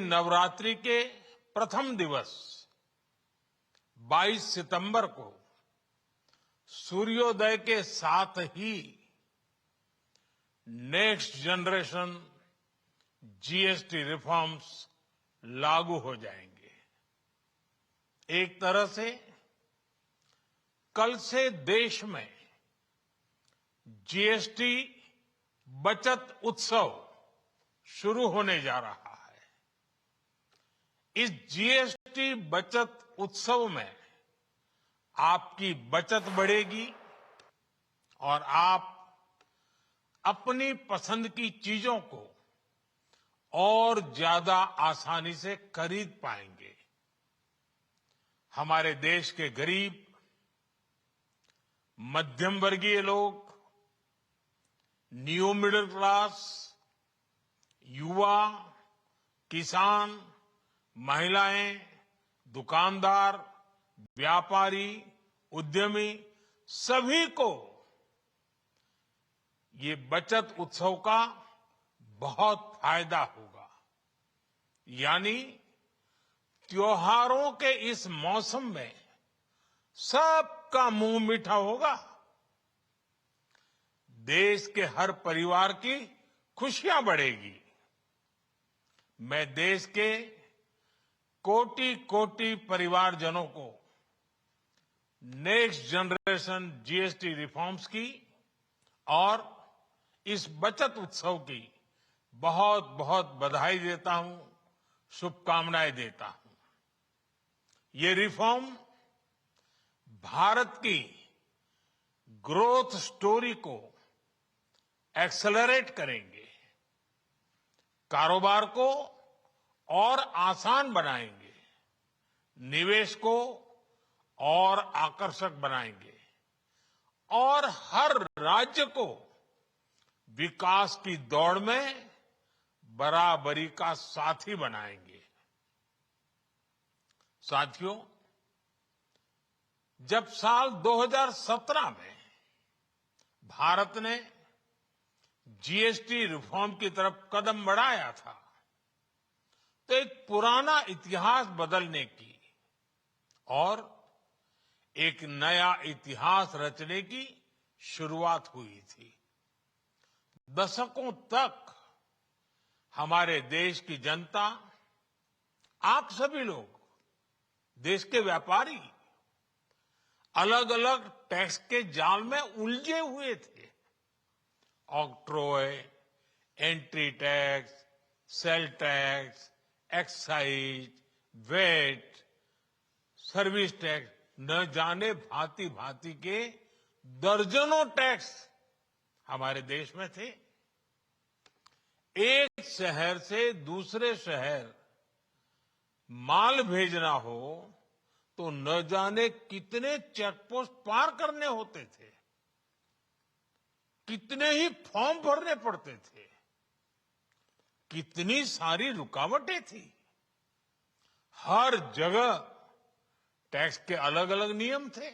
नवरात्रि के प्रथम दिवस 22 सितंबर को सूर्योदय के साथ ही नेक्स्ट जनरेशन जीएसटी रिफॉर्म्स लागू हो जाएंगे। एक तरह से कल से देश में जीएसटी बचत उत्सव शुरू होने जा रहा है। इस जीएसटी बचत उत्सव में आपकी बचत बढ़ेगी और आप अपनी पसंद की चीजों को और ज्यादा आसानी से खरीद पाएंगे। हमारे देश के गरीब, मध्यम वर्गीय लोग, न्यू मिडिल क्लास, युवा, किसान, महिलाएं, दुकानदार, व्यापारी, उद्यमी, सभी को ये बचत उत्सव का बहुत फायदा होगा। यानी त्योहारों के इस मौसम में सबका मुंह मीठा होगा। देश के हर परिवार की खुशियां बढ़ेगी। मैं देश के कोटि कोटि परिवारजनों को नेक्स्ट जनरेशन जीएसटी रिफॉर्म्स की और इस बचत उत्सव की बहुत बहुत बधाई देता हूं, शुभकामनाएं देता हूं। ये रिफॉर्म भारत की ग्रोथ स्टोरी को एक्सेलरेट करेंगे, कारोबार को और आसान बनाएंगे, निवेश को और आकर्षक बनाएंगे और हर राज्य को विकास की दौड़ में बराबरी का साथी बनाएंगे। साथियों, जब साल 2017 में भारत ने जीएसटी रिफॉर्म की तरफ कदम बढ़ाया था, तो एक पुराना इतिहास बदलने की और एक नया इतिहास रचने की शुरुआत हुई थी। दशकों तक हमारे देश की जनता, आप सभी लोग, देश के व्यापारी अलग अलग टैक्स के जाल में उलझे हुए थे। Octroi, entry tax, sale tax, excise, VAT, service tax, न जाने भांति भांति के दर्जनों टैक्स हमारे देश में थे। एक शहर से दूसरे शहर माल भेजना हो तो न जाने कितने चेकपोस्ट पार करने होते थे, कितने ही फॉर्म भरने पड़ते थे, कितनी सारी रुकावटें थी। हर जगह टैक्स के अलग अलग नियम थे।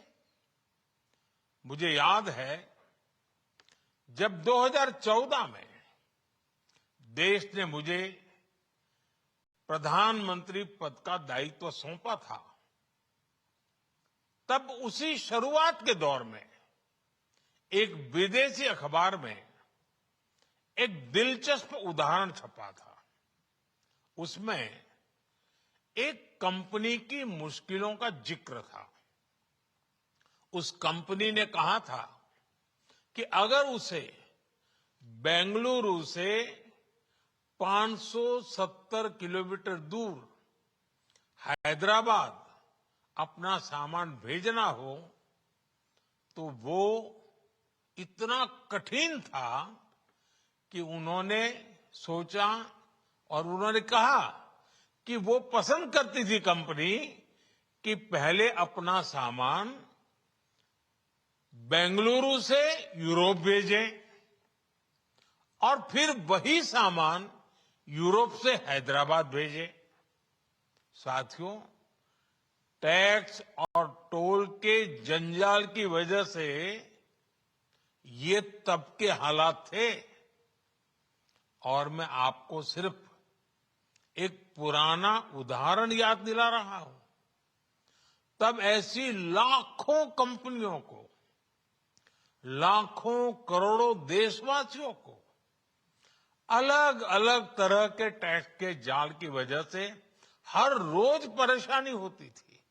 मुझे याद है, जब 2014 में देश ने मुझे प्रधानमंत्री पद का दायित्व सौंपा था, तब उसी शुरुआत के दौर में एक विदेशी अखबार में एक दिलचस्प उदाहरण छपा था। उसमें एक कंपनी की मुश्किलों का जिक्र था। उस कंपनी ने कहा था कि अगर उसे बेंगलुरु से 570 किलोमीटर दूर हैदराबाद अपना सामान भेजना हो तो वो इतना कठिन था कि उन्होंने सोचा और उन्होंने कहा कि वो पसंद करती थी कंपनी कि पहले अपना सामान बेंगलुरु से यूरोप भेजें और फिर वही सामान यूरोप से हैदराबाद भेजें। साथियों, टैक्स और टोल के जंजाल की वजह से ये तब के हालात थे और मैं आपको सिर्फ एक पुराना उदाहरण याद दिला रहा हूं। तब ऐसी लाखों कंपनियों को, लाखों करोड़ों देशवासियों को अलग अलग तरह के टैक्स के जाल की वजह से हर रोज परेशानी होती थी।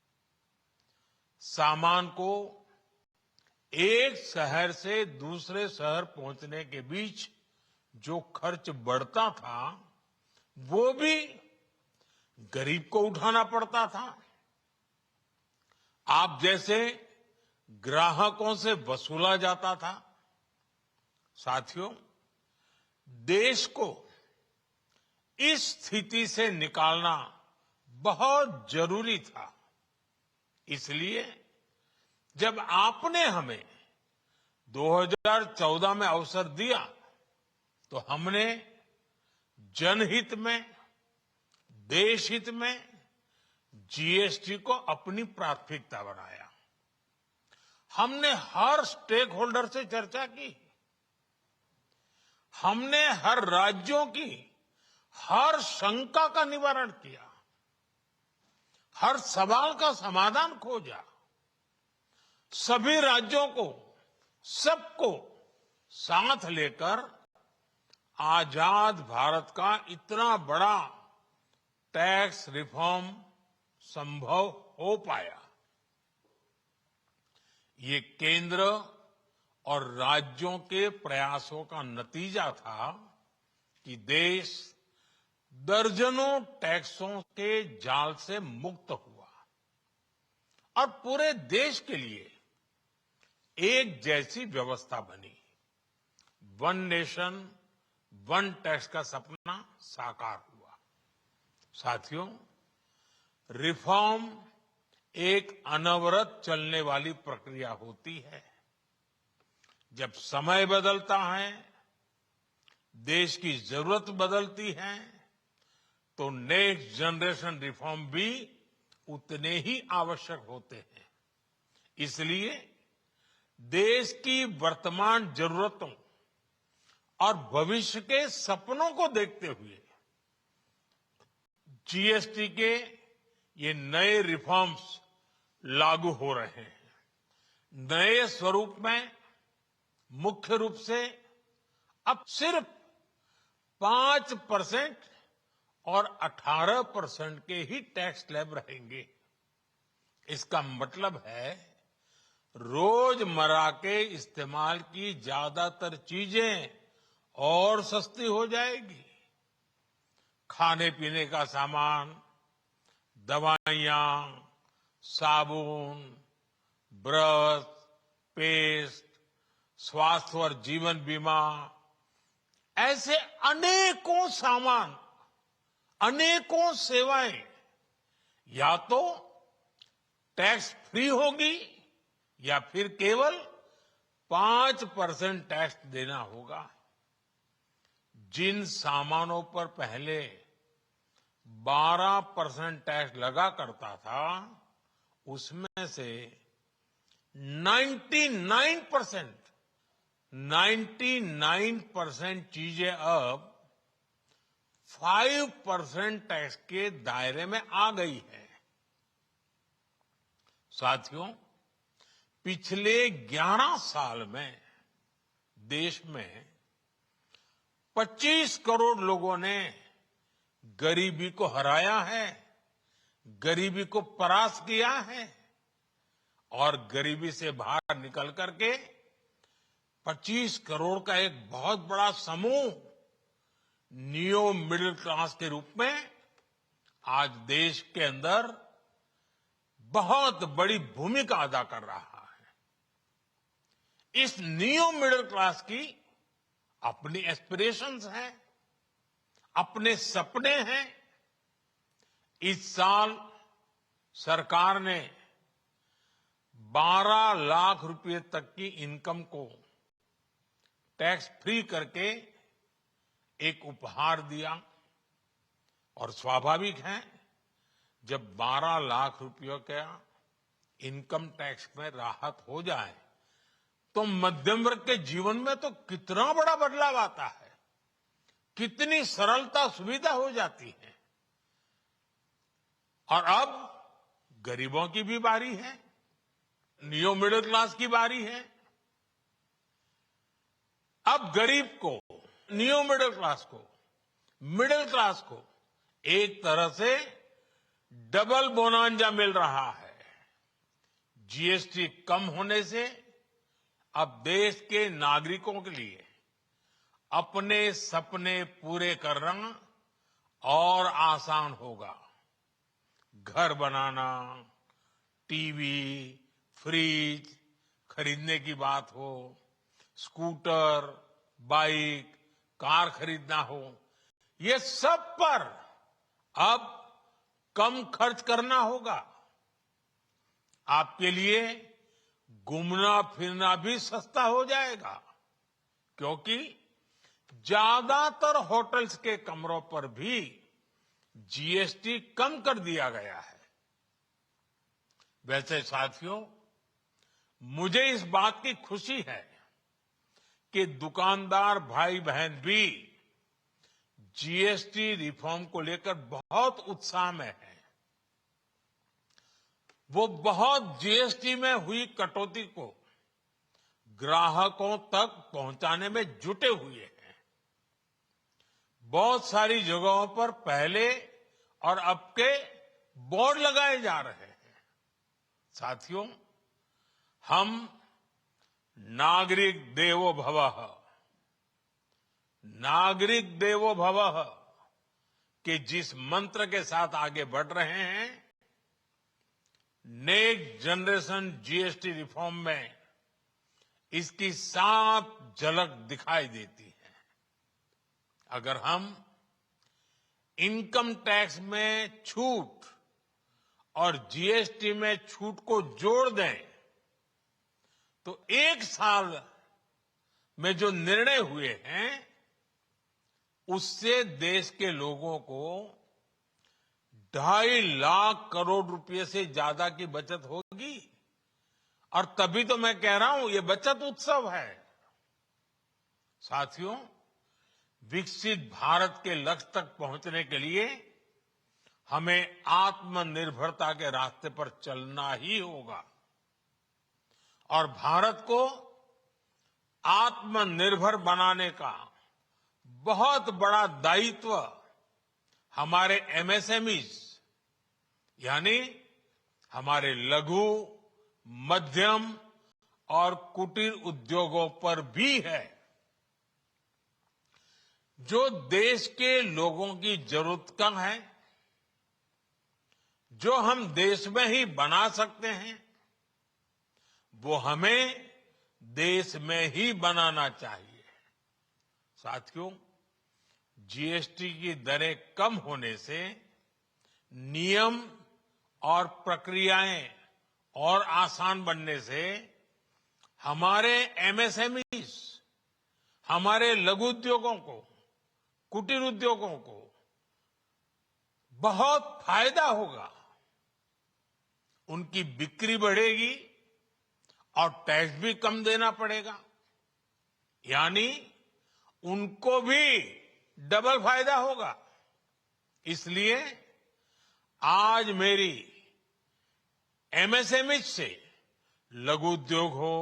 सामान को एक शहर से दूसरे शहर पहुंचने के बीच जो खर्च बढ़ता था, वो भी गरीब को उठाना पड़ता था। आप जैसे ग्राहकों से वसूला जाता था। साथियों, देश को इस स्थिति से निकालना बहुत जरूरी था। इसलिए जब आपने हमें 2014 में अवसर दिया, तो हमने जनहित में, देशहित में जीएसटी को अपनी प्राथमिकता बनाया। हमने हर स्टेक होल्डर से चर्चा की। हमने हर राज्यों की हर शंका का निवारण किया, हर सवाल का समाधान खोजा। सभी राज्यों को, सबको साथ लेकर आजाद भारत का इतना बड़ा टैक्स रिफॉर्म संभव हो पाया। ये केंद्र और राज्यों के प्रयासों का नतीजा था कि देश दर्जनों टैक्सों के जाल से मुक्त हुआ और पूरे देश के लिए एक जैसी व्यवस्था बनी। वन नेशन वन टैक्स का सपना साकार हुआ। साथियों, रिफॉर्म एक अनवरत चलने वाली प्रक्रिया होती है। जब समय बदलता है, देश की जरूरत बदलती है, तो नेक्स्ट जनरेशन रिफॉर्म भी उतने ही आवश्यक होते हैं। इसलिए देश की वर्तमान जरूरतों और भविष्य के सपनों को देखते हुए जीएसटी के ये नए रिफॉर्म्स लागू हो रहे हैं। नए स्वरूप में मुख्य रूप से अब सिर्फ 5% और 18% के ही टैक्स स्लैब रहेंगे। इसका मतलब है रोजमर्रा के इस्तेमाल की ज्यादातर चीजें और सस्ती हो जाएगी। खाने पीने का सामान, दवाइयां, साबुन, ब्रश, पेस्ट, स्वास्थ्य और जीवन बीमा, ऐसे अनेकों सामान, अनेकों सेवाएं या तो टैक्स फ्री होगी या फिर केवल 5% टैक्स देना होगा। जिन सामानों पर पहले 12% टैक्स लगा करता था, उसमें से 99% चीजें अब 5% टैक्स के दायरे में आ गई है। साथियों, पिछले 11 साल में देश में 25 करोड़ लोगों ने गरीबी को हराया है, गरीबी को परास्त किया है और गरीबी से बाहर निकल करके 25 करोड़ का एक बहुत बड़ा समूह नियो मिडिल क्लास के रूप में आज देश के अंदर बहुत बड़ी भूमिका अदा कर रहा है। इस नियो मिडिल क्लास की अपनी एस्पिरेशंस हैं, अपने सपने हैं। इस साल सरकार ने 12 लाख रुपए तक की इनकम को टैक्स फ्री करके एक उपहार दिया और स्वाभाविक है, जब 12 लाख रुपयों का इनकम टैक्स में राहत हो जाए तो मध्यम वर्ग के जीवन में तो कितना बड़ा बदलाव आता है, कितनी सरलता सुविधा हो जाती है। और अब गरीबों की भी बारी है, नियो मिडिल क्लास की बारी है। अब गरीब को, नियो मिडिल क्लास को एक तरह से डबल बोनांजा मिल रहा है। जीएसटी कम होने से अब देश के नागरिकों के लिए अपने सपने पूरे करना और आसान होगा। घर बनाना, टीवी, फ्रिज खरीदने की बात हो, स्कूटर, बाइक, कार खरीदना हो, ये सब पर अब कम खर्च करना होगा। आपके लिए घूमना फिरना भी सस्ता हो जाएगा, क्योंकि ज्यादातर होटल्स के कमरों पर भी जीएसटी कम कर दिया गया है। वैसे साथियों, मुझे इस बात की खुशी है कि दुकानदार भाई बहन भी जीएसटी रिफॉर्म को लेकर बहुत उत्साह में हैं। वो बहुत जीएसटी में हुई कटौती को ग्राहकों तक पहुंचाने में जुटे हुए हैं। बहुत सारी जगहों पर पहले और अब के बोर्ड लगाए जा रहे हैं। साथियों, हम नागरिक देवो भवः के जिस मंत्र के साथ आगे बढ़ रहे हैं, नेक्स्ट जनरेशन जीएसटी रिफॉर्म में इसकी साफ झलक दिखाई देती है। अगर हम इनकम टैक्स में छूट और जीएसटी में छूट को जोड़ दें, तो एक साल में जो निर्णय हुए हैं, उससे देश के लोगों को 2.5 लाख करोड़ रुपए से ज्यादा की बचत होगी। और तभी तो मैं कह रहा हूं, ये बचत उत्सव है। साथियों, विकसित भारत के लक्ष्य तक पहुंचने के लिए हमें आत्मनिर्भरता के रास्ते पर चलना ही होगा। और भारत को आत्मनिर्भर बनाने का बहुत बड़ा दायित्व हमारे एमएसएमईज, यानी हमारे लघु, मध्यम और कुटीर उद्योगों पर भी है, जो देश के लोगों की जरूरत कम है, जो हम देश में ही बना सकते हैं, वो हमें देश में ही बनाना चाहिए। साथियों, जीएसटी की दरें कम होने से नियम और प्रक्रियाएं और आसान बनने से हमारे एमएसएमईज, हमारे लघु उद्योगों को, कुटीर उद्योगों को बहुत फायदा होगा। उनकी बिक्री बढ़ेगी और टैक्स भी कम देना पड़ेगा, यानी उनको भी डबल फायदा होगा। इसलिए आज मेरी एमएसएमई से लघु उद्योग हो,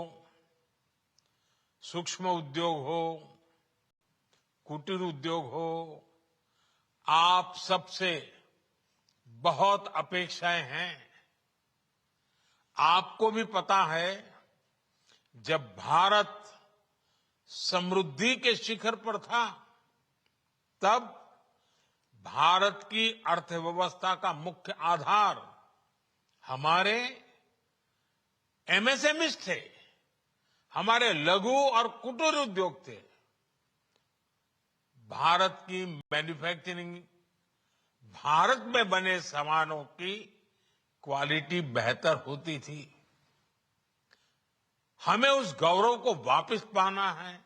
सूक्ष्म उद्योग हो, कुटीर उद्योग हो, आप सबसे बहुत अपेक्षाएं हैं। आपको भी पता है, जब भारत समृद्धि के शिखर पर था, तब भारत की अर्थव्यवस्था का मुख्य आधार हमारे एमएसएमईज थे, हमारे लघु और कुटीर उद्योग थे। भारत की मैन्युफैक्चरिंग, भारत में बने सामानों की क्वालिटी बेहतर होती थी। हमें उस गौरव को वापस पाना है।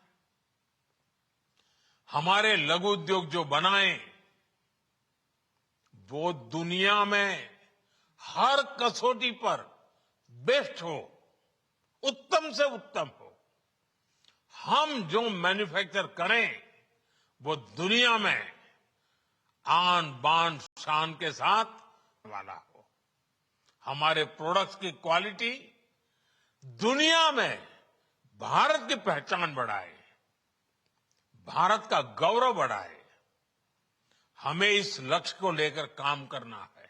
हमारे लघु उद्योग जो बनाए, वो दुनिया में हर कसौटी पर बेस्ट हो, उत्तम से उत्तम हो। हम जो मैन्युफैक्चर करें, वो दुनिया में आन बान शान के साथ वाला हो। हमारे प्रोडक्ट्स की क्वालिटी दुनिया में भारत की पहचान बढ़ाए, भारत का गौरव बढ़ाए। हमें इस लक्ष्य को लेकर काम करना है।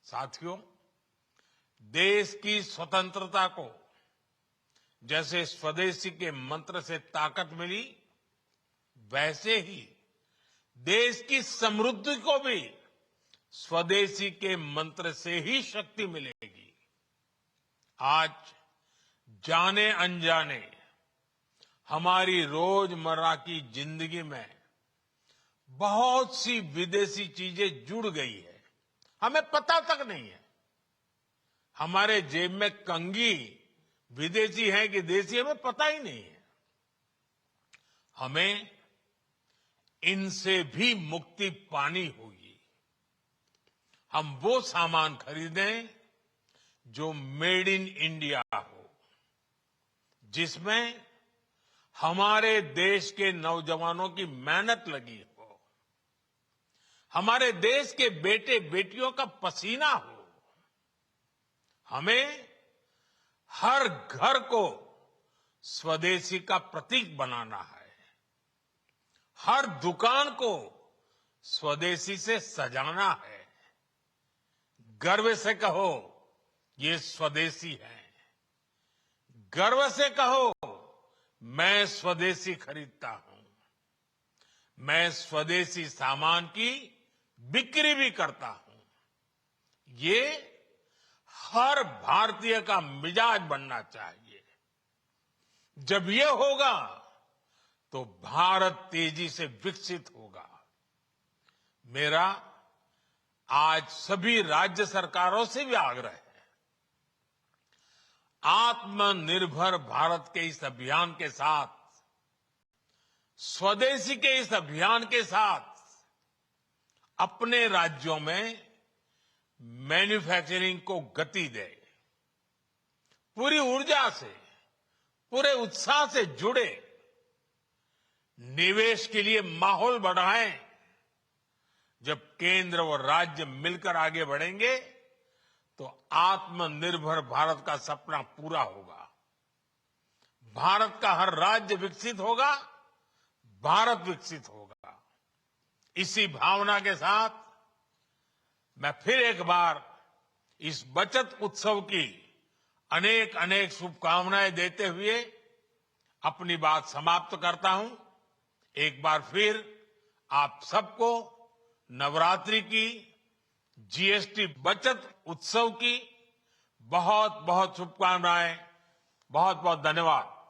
साथियों, देश की स्वतंत्रता को जैसे स्वदेशी के मंत्र से ताकत मिली, वैसे ही देश की समृद्धि को भी स्वदेशी के मंत्र से ही शक्ति मिलेगी। आज जाने अनजाने हमारी रोजमर्रा की जिंदगी में बहुत सी विदेशी चीजें जुड़ गई है, हमें पता तक नहीं है। हमारे जेब में कंघी विदेशी है कि देसी, हमें पता ही नहीं है। हमें इनसे भी मुक्ति पानी होगी। हम वो सामान खरीदें जो मेड इन इंडिया हो, जिसमें हमारे देश के नौजवानों की मेहनत लगी हो, हमारे देश के बेटे बेटियों का पसीना हो। हमें हर घर को स्वदेशी का प्रतीक बनाना है, हर दुकान को स्वदेशी से सजाना है। गर्व से कहो ये स्वदेशी है, गर्व से कहो मैं स्वदेशी खरीदता हूं, मैं स्वदेशी सामान की बिक्री भी करता हूं। ये हर भारतीय का मिजाज बनना चाहिए। जब ये होगा तो भारत तेजी से विकसित होगा। मेरा आज सभी राज्य सरकारों से भी आग्रह है, आत्मनिर्भर भारत के इस अभियान के साथ, स्वदेशी के इस अभियान के साथ अपने राज्यों में मैन्युफैक्चरिंग को गति दे, पूरी ऊर्जा से, पूरे उत्साह से जुड़े, निवेश के लिए माहौल बढ़ाएं। जब केंद्र और राज्य मिलकर आगे बढ़ेंगे तो आत्मनिर्भर भारत का सपना पूरा होगा। भारत का हर राज्य विकसित होगा, भारत विकसित होगा। इसी भावना के साथ मैं फिर एक बार इस बचत उत्सव की अनेक अनेक शुभकामनाएं देते हुए अपनी बात समाप्त करता हूं। एक बार फिर आप सबको नवरात्रि की, जीएसटी बचत उत्सव की बहुत बहुत शुभकामनाएं। बहुत बहुत धन्यवाद।